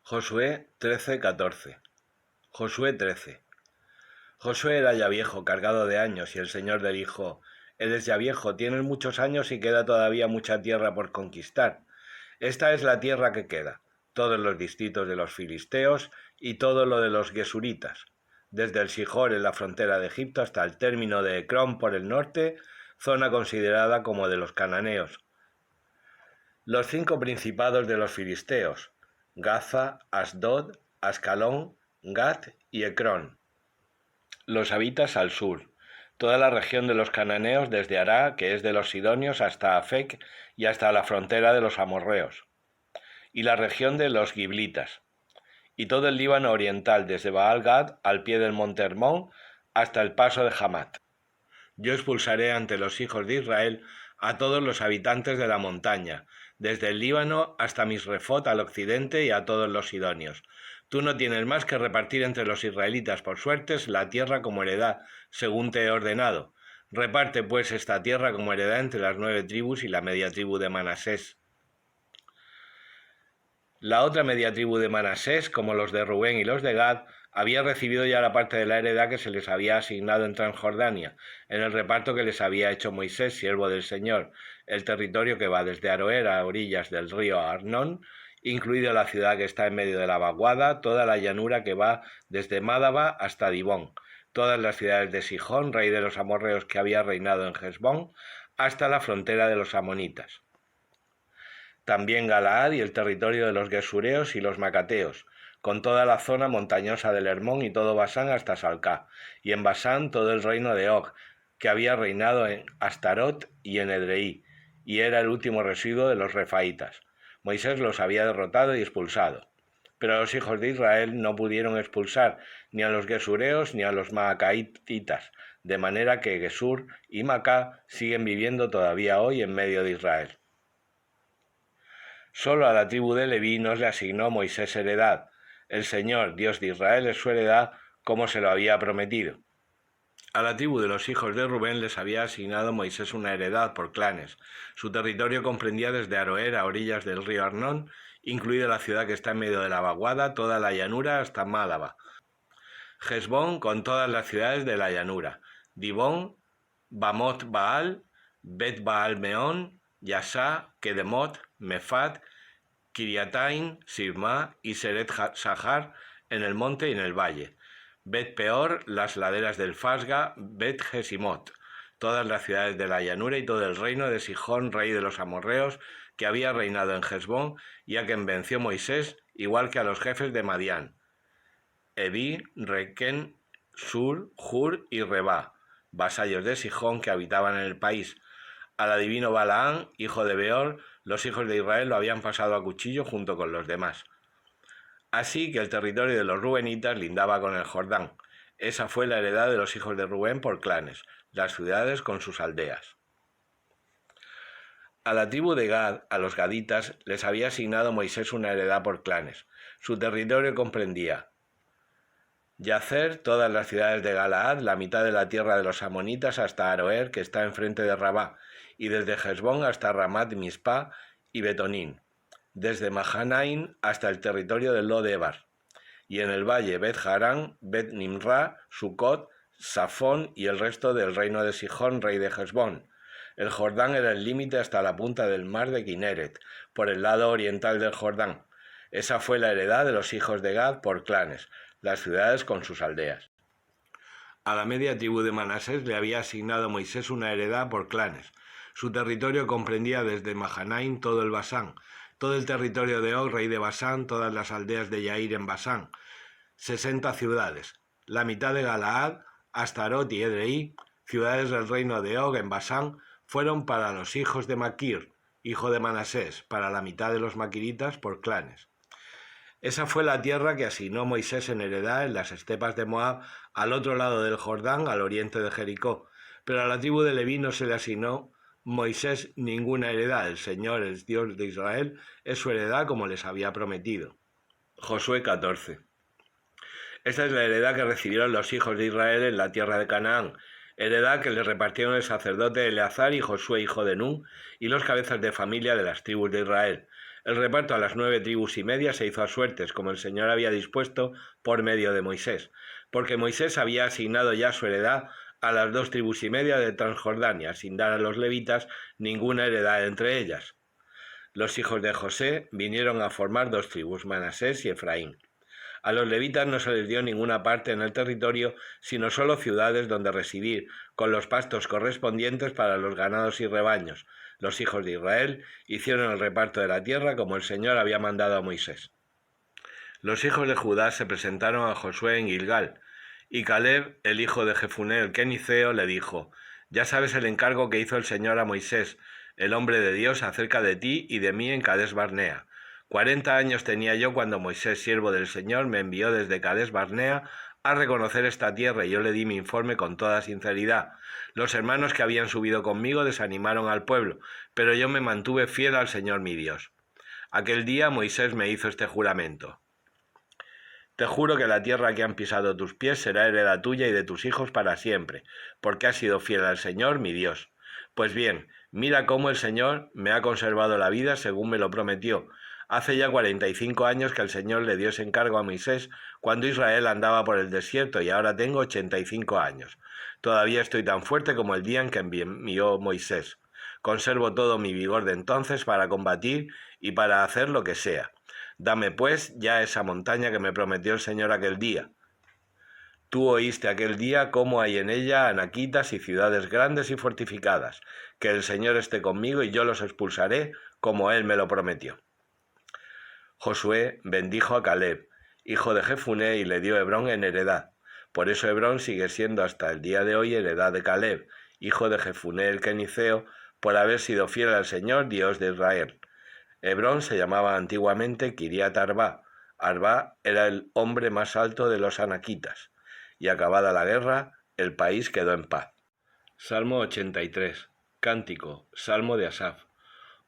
Josué 13:14. Josué 13. Josué era ya viejo, cargado de años, y el Señor le dijo: Eres ya viejo, tienes muchos años y queda todavía mucha tierra por conquistar. Esta es la tierra que queda, todos los distritos de los filisteos y todo lo de los gesuritas, desde el Sijor en la frontera de Egipto hasta el término de Ecrón por el norte, zona considerada como de los cananeos. Los 5 principados de los filisteos: Gaza, Asdod, Ascalón, Gat y Ecrón. Los habitas al sur, toda la región de los cananeos desde Ará, que es de los sidonios, hasta Afec y hasta la frontera de los amorreos, y la región de los giblitas, y todo el Líbano oriental desde Baal-Gad al pie del monte Hermón hasta el paso de Hamat. Yo expulsaré ante los hijos de Israel a todos los habitantes de la montaña, desde el Líbano hasta Misrefot al occidente y a todos los sidonios. Tú no tienes más que repartir entre los israelitas por suertes la tierra como heredad, según te he ordenado. Reparte pues esta tierra como heredad entre las 9 tribus y la media tribu de Manasés. La otra media tribu de Manasés, como los de Rubén y los de Gad, había recibido ya la parte de la heredad que se les había asignado en Transjordania, en el reparto que les había hecho Moisés, siervo del Señor, el territorio que va desde Aroer a orillas del río Arnón, incluida la ciudad que está en medio de la vaguada, toda la llanura que va desde Mádaba hasta Dibón, todas las ciudades de Sijón, rey de los amorreos que había reinado en Hesbón, hasta la frontera de los amonitas. También Galaad y el territorio de los gesureos y los macateos, con toda la zona montañosa del Hermón y todo Basán hasta Salcá, y en Basán todo el reino de Og, que había reinado en Astarot y en Edreí, y era el último residuo de los refaítas. Moisés los había derrotado y expulsado. Pero los hijos de Israel no pudieron expulsar ni a los gesureos ni a los maacaititas, de manera que Gesur y Macá siguen viviendo todavía hoy en medio de Israel. Solo a la tribu de Leví no le asignó Moisés heredad. El Señor, Dios de Israel, es su heredad como se lo había prometido. A la tribu de los hijos de Rubén les había asignado Moisés una heredad por clanes. Su territorio comprendía desde Aroer a orillas del río Arnón, incluida la ciudad que está en medio de la vaguada, toda la llanura hasta Mádaba. Hesbón con todas las ciudades de la llanura. Dibón, Bamot Baal, Bet Baal Meón, Yasá, Kedemot, Mefat, Kiriatain, Sibma y Seret Sahar en el monte y en el valle. Bet Peor, las laderas del Fasga, Bet Gesimot, todas las ciudades de la llanura y todo el reino de Sijón, rey de los amorreos, que había reinado en Hesbón y a quien venció Moisés, igual que a los jefes de Madián, Evi, Requén, Sur, Hur y Rebá, vasallos de Sijón que habitaban en el país. Al adivino Balaán, hijo de Beor, los hijos de Israel lo habían pasado a cuchillo junto con los demás. Así que el territorio de los rubenitas lindaba con el Jordán. Esa fue la heredad de los hijos de Rubén por clanes, las ciudades con sus aldeas. A la tribu de Gad, a los gaditas, les había asignado Moisés una heredad por clanes. Su territorio comprendía Yacer, todas las ciudades de Galaad, la mitad de la tierra de los amonitas hasta Aroer, que está enfrente de Rabá, y desde Hesbón hasta Ramat Mispa y Betonín, desde Mahanaim hasta el territorio del Lo-Debar, y en el valle Bet Harán, Bet Nimra, Sucot, Safón y el resto del reino de Sijón, rey de Hesbón. El Jordán era el límite hasta la punta del mar de Kineret, por el lado oriental del Jordán. Esa fue la heredad de los hijos de Gad por clanes, las ciudades con sus aldeas. A la media tribu de Manasés le había asignado Moisés una heredad por clanes. Su territorio comprendía desde Mahanaim todo el Basán, todo el territorio de Og, rey de Basán, todas las aldeas de Yair en Basán, 60 ciudades, la mitad de Galaad, Astarot y Edreí, ciudades del reino de Og en Basán, fueron para los hijos de Maquir, hijo de Manasés, para la mitad de los maquiritas por clanes. Esa fue la tierra que asignó Moisés en heredad en las estepas de Moab, al otro lado del Jordán, al oriente de Jericó. Pero a la tribu de Leví no se le asignó Moisés ninguna heredad. El Señor, el Dios de Israel, es su heredad como les había prometido. Josué 14. Esta es la heredad que recibieron los hijos de Israel en la tierra de Canaán, heredad que les repartieron el sacerdote Eleazar y Josué hijo de Nun y los cabezas de familia de las tribus de Israel. El reparto a las 9 tribus y media se hizo a suertes, como el Señor había dispuesto por medio de Moisés, porque Moisés había asignado ya su heredad a las 2 tribus y media de Transjordania, sin dar a los levitas ninguna heredad entre ellas. Los hijos de José vinieron a formar 2 tribus, Manasés y Efraín. A los levitas no se les dio ninguna parte en el territorio, sino solo ciudades donde residir, con los pastos correspondientes para los ganados y rebaños. Los hijos de Israel hicieron el reparto de la tierra como el Señor había mandado a Moisés. Los hijos de Judá se presentaron a Josué en Gilgal, y Caleb, el hijo de Jefuné el Keniceo, le dijo: «Ya sabes el encargo que hizo el Señor a Moisés, el hombre de Dios, acerca de ti y de mí en Cades Barnea. 40 años tenía yo cuando Moisés, siervo del Señor, me envió desde Cades Barnea a reconocer esta tierra, y yo le di mi informe con toda sinceridad. Los hermanos que habían subido conmigo desanimaron al pueblo, pero yo me mantuve fiel al Señor mi Dios. Aquel día Moisés me hizo este juramento: te juro que la tierra que han pisado tus pies será heredad tuya y de tus hijos para siempre, porque has sido fiel al Señor mi Dios. Pues bien, mira cómo el Señor me ha conservado la vida según me lo prometió. Hace ya 45 años que el Señor le dio ese encargo a Moisés cuando Israel andaba por el desierto, y ahora tengo 85 años. Todavía estoy tan fuerte como el día en que envió Moisés. Conservo todo mi vigor de entonces para combatir y para hacer lo que sea. Dame pues ya esa montaña que me prometió el Señor aquel día. Tú oíste aquel día cómo hay en ella anaquitas y ciudades grandes y fortificadas. Que el Señor esté conmigo y yo los expulsaré como Él me lo prometió». Josué bendijo a Caleb, hijo de Jefuné, y le dio Hebrón en heredad. Por eso Hebrón sigue siendo hasta el día de hoy heredad de Caleb, hijo de Jefuné el Keniceo, por haber sido fiel al Señor, Dios de Israel. Hebrón se llamaba antiguamente Kiriat Arba. Arba era el hombre más alto de los anaquitas, y acabada la guerra, el país quedó en paz. Salmo 83. Cántico, Salmo de Asaf.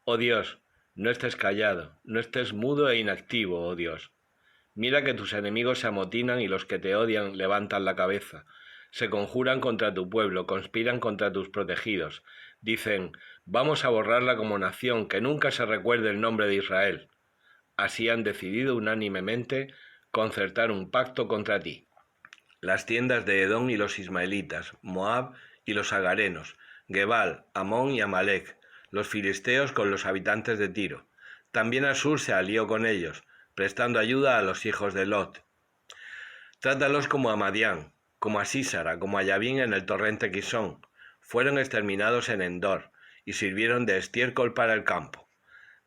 Oh Dios, no estés callado, no estés mudo e inactivo, oh Dios. Mira que tus enemigos se amotinan y los que te odian levantan la cabeza. Se conjuran contra tu pueblo, conspiran contra tus protegidos. Dicen: vamos a borrarla como nación, que nunca se recuerde el nombre de Israel. Así han decidido unánimemente concertar un pacto contra ti. Las tiendas de Edom y los ismaelitas, Moab y los agarenos, Gebal, Amón y Amalek, los filisteos con los habitantes de Tiro. También Asur se alió con ellos, prestando ayuda a los hijos de Lot. Trátalos como a Madián, como a Sísara, como a Yavín en el torrente Quisón. Fueron exterminados en Endor, y sirvieron de estiércol para el campo.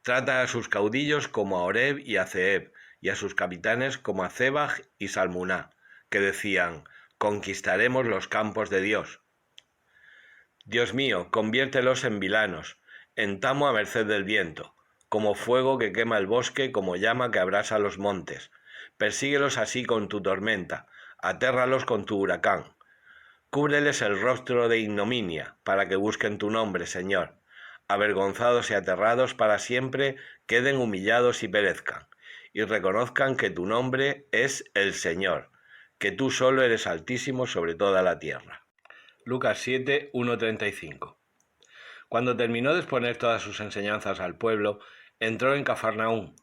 Trata a sus caudillos como a Oreb y a Zeeb, y a sus capitanes como a Zebaj y Salmuná, que decían: conquistaremos los campos de Dios. Dios mío, conviértelos en vilanos, en tamo a merced del viento, como fuego que quema el bosque, como llama que abrasa los montes. Persíguelos así con tu tormenta, atérralos con tu huracán. Cúbreles el rostro de ignominia, para que busquen tu nombre, Señor. Avergonzados y aterrados para siempre, queden humillados y perezcan, y reconozcan que tu nombre es el Señor, que tú solo eres altísimo sobre toda la tierra. Lucas 7, 1-35. Cuando terminó de exponer todas sus enseñanzas al pueblo, entró en Cafarnaúm.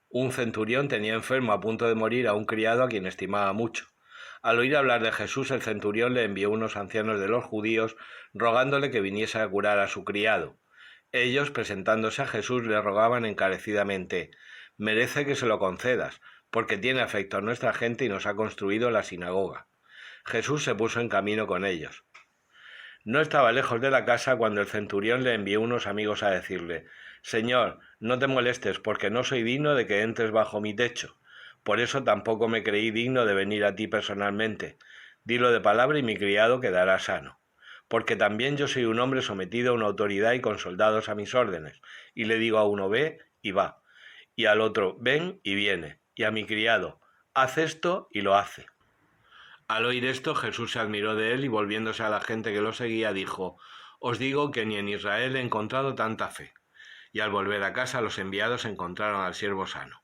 Un centurión tenía enfermo a punto de morir a un criado a quien estimaba mucho. Al oír hablar de Jesús, el centurión le envió unos ancianos de los judíos rogándole que viniese a curar a su criado. Ellos, presentándose a Jesús, le rogaban encarecidamente: merece que se lo concedas, porque tiene afecto a nuestra gente y nos ha construido la sinagoga. Jesús se puso en camino con ellos. No estaba lejos de la casa cuando el centurión le envió unos amigos a decirle: Señor, no te molestes, porque no soy digno de que entres bajo mi techo. Por eso tampoco me creí digno de venir a ti personalmente. Dilo de palabra y mi criado quedará sano. Porque también yo soy un hombre sometido a una autoridad y con soldados a mis órdenes. Y le digo a uno: ve, y va. Y al otro: ven, y viene. Y a mi criado: haz esto, y lo hace. Al oír esto, Jesús se admiró de él y, volviéndose a la gente que lo seguía, dijo: os digo que ni en Israel he encontrado tanta fe. Y al volver a casa, los enviados encontraron al siervo sano.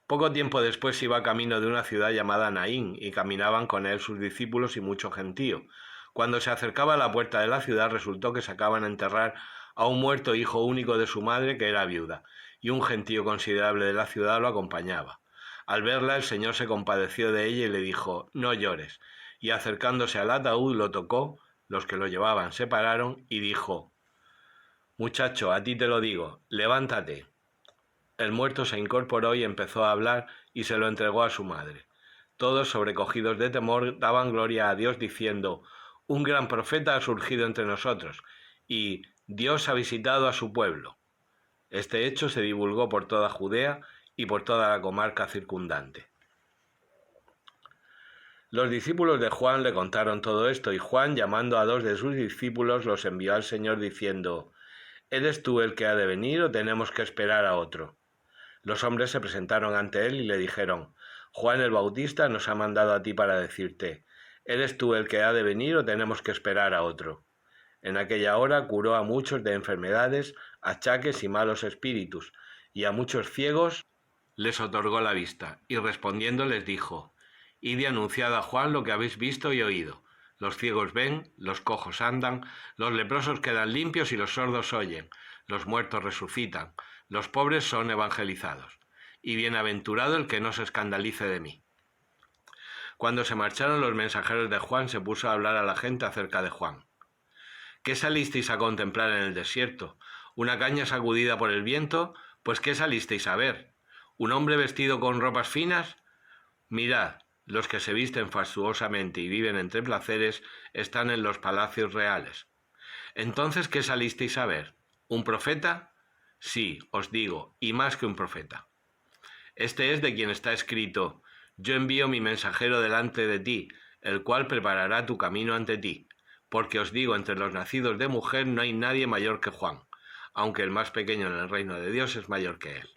Poco tiempo después iba camino de una ciudad llamada Naín, y caminaban con él sus discípulos y mucho gentío. Cuando se acercaba a la puerta de la ciudad, resultó que sacaban a enterrar a un muerto hijo único de su madre, que era viuda, y un gentío considerable de la ciudad lo acompañaba. Al verla, el Señor se compadeció de ella y le dijo: «No llores». Y acercándose al ataúd lo tocó, los que lo llevaban se pararon y dijo: «Muchacho, a ti te lo digo, levántate». El muerto se incorporó y empezó a hablar y se lo entregó a su madre. Todos, sobrecogidos de temor, daban gloria a Dios diciendo: «Un gran profeta ha surgido entre nosotros, y Dios ha visitado a su pueblo». Este hecho se divulgó por toda Judea y por toda la comarca circundante. Los discípulos de Juan le contaron todo esto, y Juan, llamando a 2 de sus discípulos, los envió al Señor diciendo: «¿Eres tú el que ha de venir o tenemos que esperar a otro?». Los hombres se presentaron ante él y le dijeron: «Juan el Bautista nos ha mandado a ti para decirte: ¿eres tú el que ha de venir o tenemos que esperar a otro?». En aquella hora curó a muchos de enfermedades, achaques y malos espíritus, y a muchos ciegos les otorgó la vista, y respondiendo les dijo: «Id y anunciad a Juan lo que habéis visto y oído. Los ciegos ven, los cojos andan, los leprosos quedan limpios y los sordos oyen, los muertos resucitan, los pobres son evangelizados. Y bienaventurado el que no se escandalice de mí». Cuando se marcharon los mensajeros de Juan, se puso a hablar a la gente acerca de Juan. «¿Qué salisteis a contemplar en el desierto? ¿Una caña sacudida por el viento? Pues ¿qué salisteis a ver? ¿Un hombre vestido con ropas finas? Mirad, los que se visten fastuosamente y viven entre placeres están en los palacios reales. Entonces, ¿qué salisteis a ver? ¿Un profeta? Sí, os digo, y más que un profeta. Este es de quien está escrito: «Yo envío mi mensajero delante de ti, el cual preparará tu camino ante ti». Porque os digo, entre los nacidos de mujer no hay nadie mayor que Juan, aunque el más pequeño en el reino de Dios es mayor que él.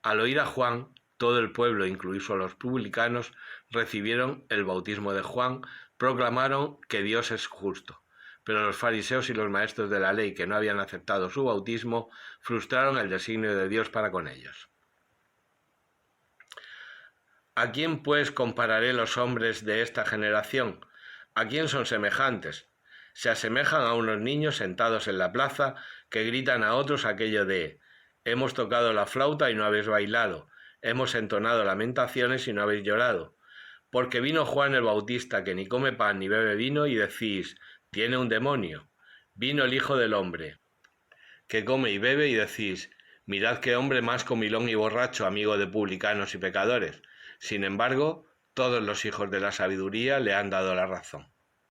Al oír a Juan, todo el pueblo, incluidos los publicanos, recibieron el bautismo de Juan, proclamaron que Dios es justo. Pero los fariseos y los maestros de la ley, que no habían aceptado su bautismo, frustraron el designio de Dios para con ellos. ¿A quién, pues, compararé los hombres de esta generación? ¿A quién son semejantes? Se asemejan a unos niños sentados en la plaza que gritan a otros aquello de: «Hemos tocado la flauta y no habéis bailado, hemos entonado lamentaciones y no habéis llorado. Porque vino Juan el Bautista, que ni come pan ni bebe vino, y decís: tiene un demonio. Vino el Hijo del Hombre, que come y bebe, y decís: mirad qué hombre más comilón y borracho, amigo de publicanos y pecadores. Sin embargo, todos los hijos de la sabiduría le han dado la razón».